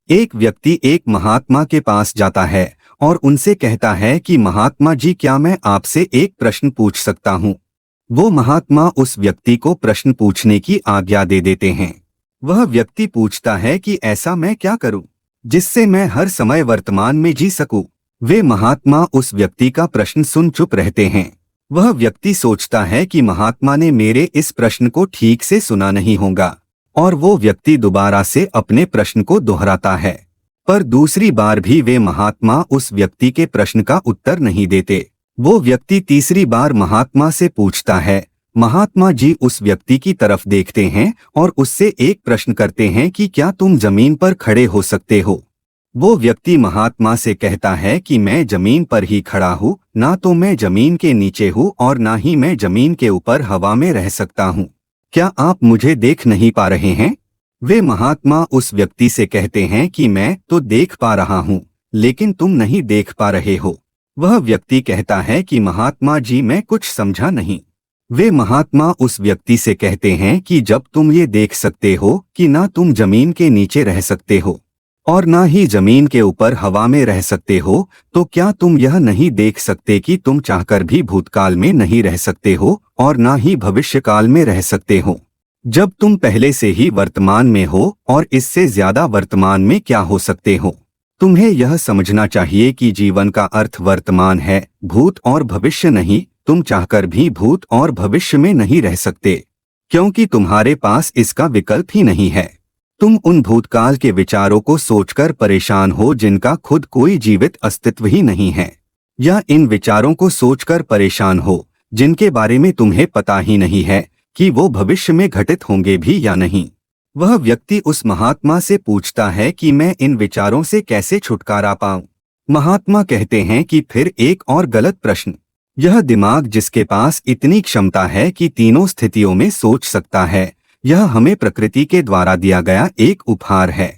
एक व्यक्ति एक महात्मा के पास जाता है और उनसे कहता है कि महात्मा जी, क्या मैं आपसे एक प्रश्न पूछ सकता हूँ। वो महात्मा उस व्यक्ति को प्रश्न पूछने की आज्ञा दे देते हैं। वह व्यक्ति पूछता है कि ऐसा मैं क्या करूं जिससे मैं हर समय वर्तमान में जी सकूं। वे महात्मा उस व्यक्ति का प्रश्न सुन चुप रहते हैं। वह व्यक्ति सोचता है कि महात्मा ने मेरे इस प्रश्न को ठीक से सुना नहीं होगा और वो व्यक्ति दोबारा से अपने प्रश्न को दोहराता है, पर दूसरी बार भी वे महात्मा उस व्यक्ति के प्रश्न का उत्तर नहीं देते। वो व्यक्ति तीसरी बार महात्मा से पूछता है। महात्मा जी उस व्यक्ति की तरफ देखते हैं और उससे एक प्रश्न करते हैं कि क्या तुम जमीन पर खड़े हो सकते हो। वो व्यक्ति महात्मा से कहता है कि मैं जमीन पर ही खड़ा हूँ, ना तो मैं जमीन के नीचे हूँ और ना ही मैं जमीन के ऊपर हवा में रह सकता हूँ। क्या आप मुझे देख नहीं पा रहे हैं? वे महात्मा उस व्यक्ति से कहते हैं कि मैं तो देख पा रहा हूँ, लेकिन तुम नहीं देख पा रहे हो। वह व्यक्ति कहता है कि महात्मा जी, मैं कुछ समझा नहीं। वे महात्मा उस व्यक्ति से कहते हैं कि जब तुम ये देख सकते हो कि ना तुम जमीन के नीचे रह सकते हो और ना ही जमीन के ऊपर हवा में रह सकते हो, तो क्या तुम यह नहीं देख सकते कि तुम चाहकर भी भूतकाल में नहीं रह सकते हो और ना ही भविष्यकाल में रह सकते हो, जब तुम पहले से ही वर्तमान में हो और इससे ज्यादा वर्तमान में क्या हो सकते हो। तुम्हें यह समझना चाहिए कि जीवन का अर्थ वर्तमान है, भूत और भविष्य नहीं। तुम चाहकर भी भूत और भविष्य में नहीं रह सकते, क्योंकि तुम्हारे पास इसका विकल्प ही नहीं है। तुम उन भूतकाल के विचारों को सोचकर परेशान हो जिनका खुद कोई जीवित अस्तित्व ही नहीं है, या इन विचारों को सोचकर परेशान हो जिनके बारे में तुम्हें पता ही नहीं है कि वो भविष्य में घटित होंगे भी या नहीं। वह व्यक्ति उस महात्मा से पूछता है कि मैं इन विचारों से कैसे छुटकारा पाऊं। महात्मा कहते हैं कि फिर एक और गलत प्रश्न। यह दिमाग जिसके पास इतनी क्षमता है कि तीनों स्थितियों में सोच सकता है, यह हमें प्रकृति के द्वारा दिया गया एक उपहार है।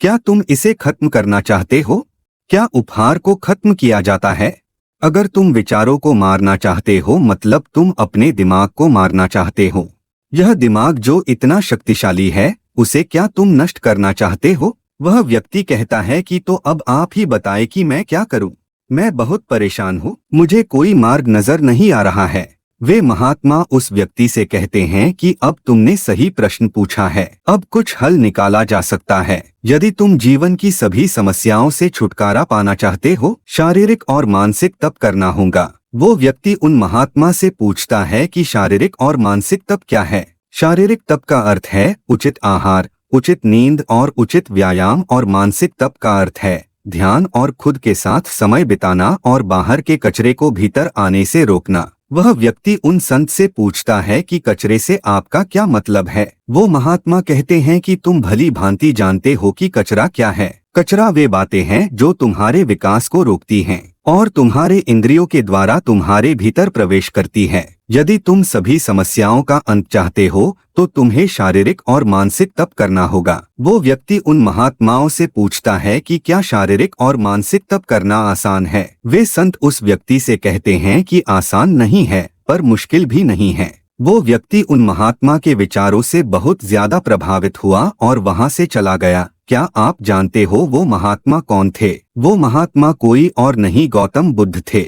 क्या तुम इसे खत्म करना चाहते हो? क्या उपहार को खत्म किया जाता है? अगर तुम विचारों को मारना चाहते हो, मतलब तुम अपने दिमाग को मारना चाहते हो। यह दिमाग जो इतना शक्तिशाली है, उसे क्या तुम नष्ट करना चाहते हो? वह व्यक्ति कहता है कि तो अब आप ही बताएं कि मैं क्या करूं। मैं बहुत परेशान हूँ, मुझे कोई मार्ग नजर नहीं आ रहा है। वे महात्मा उस व्यक्ति से कहते हैं कि अब तुमने सही प्रश्न पूछा है, अब कुछ हल निकाला जा सकता है। यदि तुम जीवन की सभी समस्याओं से छुटकारा पाना चाहते हो, शारीरिक और मानसिक तप करना होगा। वो व्यक्ति उन महात्मा से पूछता है कि शारीरिक और मानसिक तप क्या है। शारीरिक तप का अर्थ है उचित आहार, उचित नींद और उचित व्यायाम, और मानसिक तप का अर्थ है ध्यान और खुद के साथ समय बिताना और बाहर के कचरे को भीतर आने से रोकना। वह व्यक्ति उन संत से पूछता है कि कचरे से आपका क्या मतलब है। वो महात्मा कहते हैं कि तुम भली भांति जानते हो कि कचरा क्या है। कचरा वे बातें हैं जो तुम्हारे विकास को रोकती हैं और तुम्हारे इंद्रियों के द्वारा तुम्हारे भीतर प्रवेश करती है। यदि तुम सभी समस्याओं का अंत चाहते हो तो तुम्हें शारीरिक और मानसिक तप करना होगा। वो व्यक्ति उन महात्माओं से पूछता है कि क्या शारीरिक और मानसिक तप करना आसान है। वे संत उस व्यक्ति से कहते हैं कि आसान नहीं है, पर मुश्किल भी नहीं है। वो व्यक्ति उन महात्मा के विचारों से बहुत ज्यादा प्रभावित हुआ और वहां से चला गया। क्या आप जानते हो वो महात्मा कौन थे? वो महात्मा कोई और नहीं, गौतम बुद्ध थे।